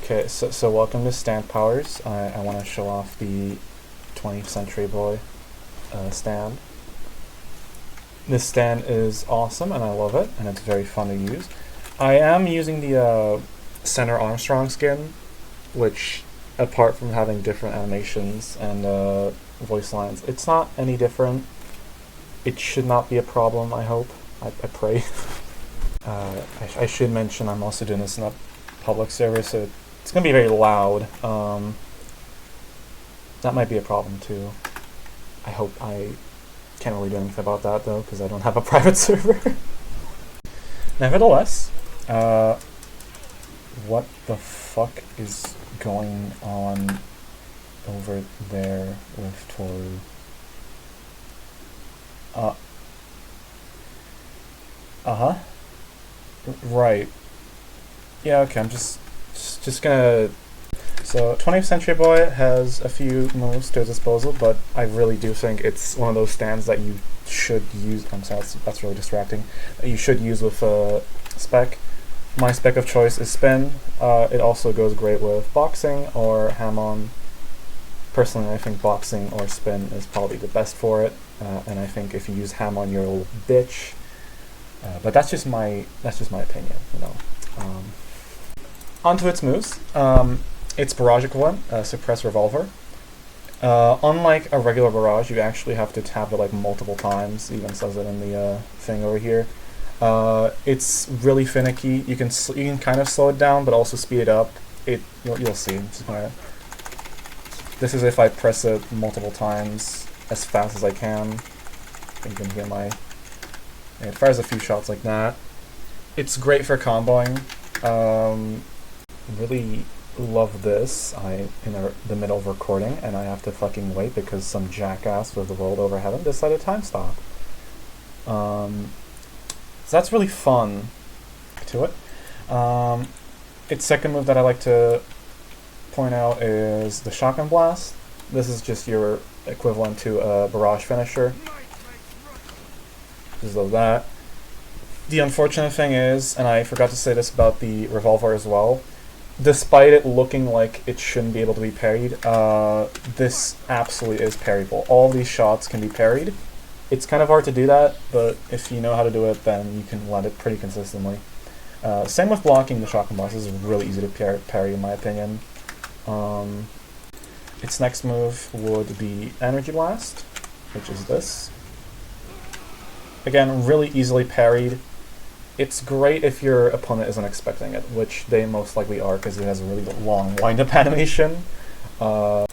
Okay, so welcome to Stand Powers. I want to show off the 20th Century Boy stand. This stand is awesome and I love it, and it's very fun to use. I am using the Senator Armstrong skin, which, apart from having different animations and voice lines, it's not any different. It should not be a problem, I hope. I pray. I should mention I'm also doing this in a public server, so it's going to be very loud. That might be a problem too. I hope I can't really do anything about that though, because I don't have a private server. Nevertheless, what the fuck is going on over there with Toru? Uh-huh. Right. Yeah, okay, I'm just gonna... So, 20th Century Boy has a few moves to his disposal, but I really do think it's one of those stands that you should use... I'm sorry, that's really distracting. That you should use with spec. My spec of choice is spin. It also goes great with boxing or ham-on. Personally, I think boxing or spin is probably the best for it, and I think if you use ham-on, you're a little bitch. But that's just my opinion, you know. Onto its moves. Its barrage equivalent, Suppress Revolver. Unlike a regular barrage, you actually have to tap it like multiple times. It even says it in the thing over here. It's really finicky. You can kind of slow it down, but also speed it up. You'll see. This is if I press it multiple times as fast as I can. You can get my... It fires a few shots like that. It's great for comboing. Really love this. I'm in the middle of recording and I have to fucking wait because some jackass with the world over heaven decided to time stop. So that's really fun to it. Its second move that I like to point out is the Shotgun Blast. This is just your equivalent to a barrage finisher. Just like that. The unfortunate thing is, and I forgot to say this about the revolver as well, despite it looking like it shouldn't be able to be parried, this absolutely is parryable. All these shots can be parried. It's kind of hard to do that, but if you know how to do it, then you can land it pretty consistently. Same with blocking the Shotgun Blast. This is really easy to parry in my opinion. Its next move would be Energy Blast, which is this. Again, really easily parried. It's great if your opponent isn't expecting it, which they most likely are because it has a really long wind-up animation. I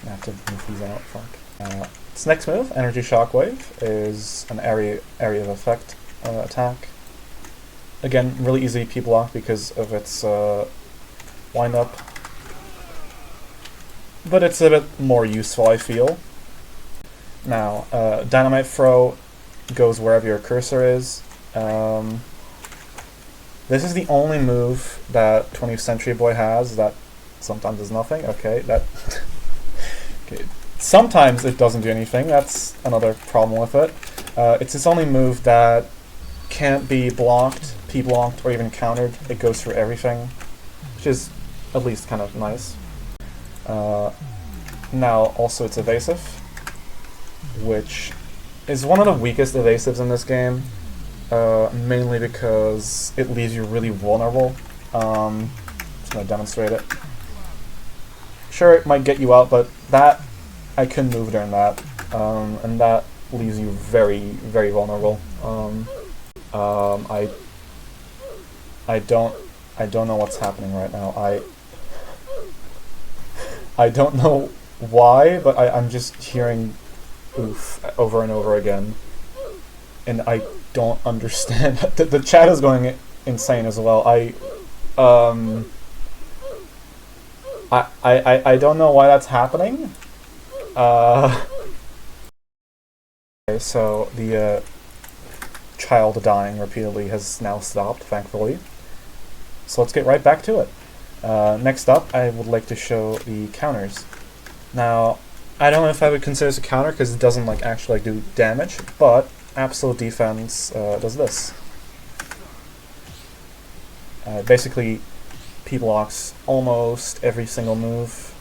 have to move these out, fuck. Its next move, Energy Shockwave, is an area of effect attack. Again, really easy P-block because of its wind-up. But it's a bit more useful, I feel. Now, Dynamite Throw goes wherever your cursor is. This is the only move that 20th Century Boy has that sometimes does nothing. Okay, that... okay. Sometimes it doesn't do anything. That's another problem with it. It's its only move that can't be blocked, P-blocked, or even countered. It goes through everything, which is at least kind of nice. Now, also it's evasive, which is one of the weakest evasives in this game, mainly because it leaves you really vulnerable. Just going to demonstrate it. Sure, it might get you out, but that, I couldn't move during that, and that leaves you very, very vulnerable. I don't know what's happening right now. I don't know why, but I'm just hearing oof over and over again, and I don't understand. The chat is going insane as well. I don't know why that's happening. Okay, so the child dying repeatedly has now stopped, thankfully. So let's get right back to it. Next up, I would like to show the counters. Now, I don't know if I would consider this a counter because it doesn't actually do damage, but Absolute Defense does this. Basically P blocks almost every single move.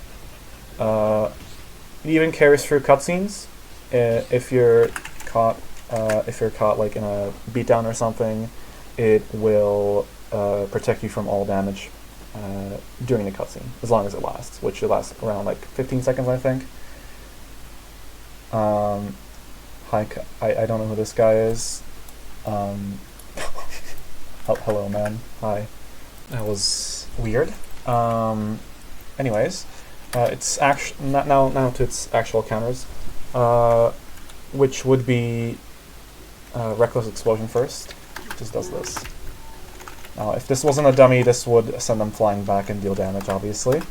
It even carries through cutscenes. If you're caught like in a beatdown or something, it will protect you from all damage during the cutscene, as long as it lasts, which it lasts around like 15 seconds, I think. Hi, I don't know who this guy is. Hello, man. Hi. That was weird. Anyways, it's actually now to its actual counters, which would be Reckless Explosion first. Just does this. Now, if this wasn't a dummy, this would send them flying back and deal damage, obviously.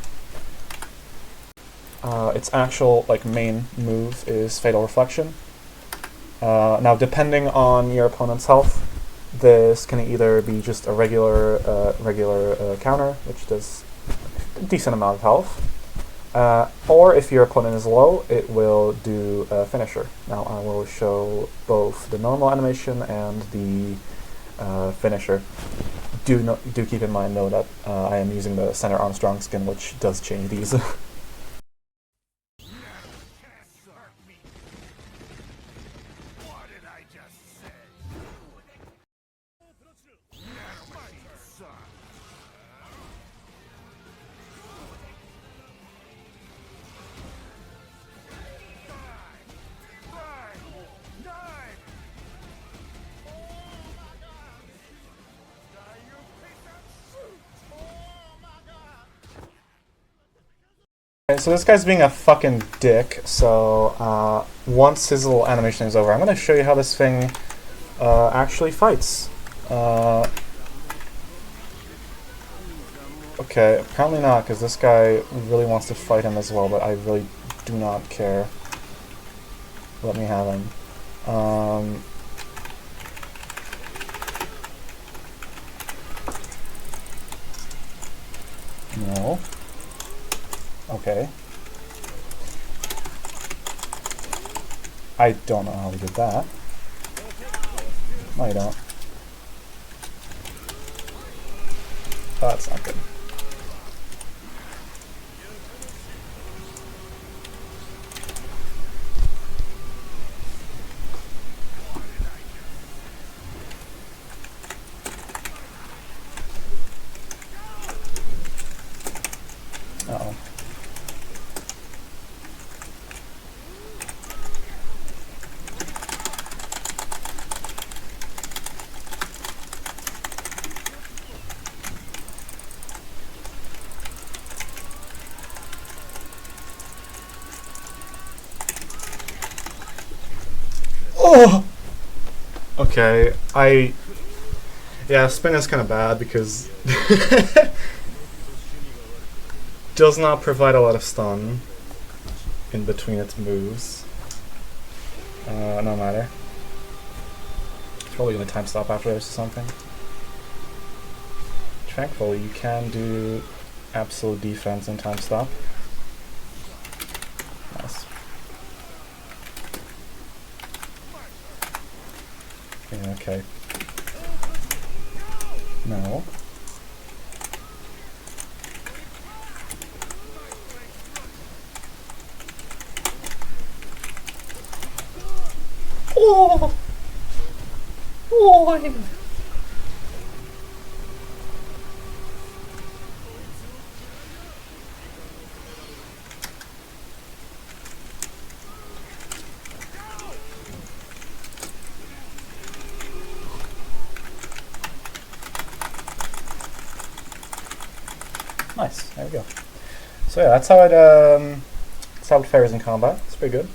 Its actual main move is Fatal Reflection. Now, depending on your opponent's health, this can either be just a regular counter, which does a decent amount of health, or if your opponent is low, it will do a finisher. Now, I will show both the normal animation and the finisher. Do keep in mind, though, that I am using the Center Armstrong skin, which does change these. So this guy's being a fucking dick, so once his little animation is over, I'm going to show you how this thing actually fights. Okay, apparently not, because this guy really wants to fight him as well, but I really do not care. Let me have him. No. Okay. I don't know how we did that. No, you don't. Oh, that's not good. Uh-oh. Oh! Okay, yeah, spin is kind of bad because does not provide a lot of stun in between its moves. No matter. It's probably gonna time stop after this or something. Thankfully, you can do absolute defense and time stop. Nice. Yeah, okay. No. Oh! Why? Nice. There we go. So yeah, that's how it fares in combat. It's pretty good.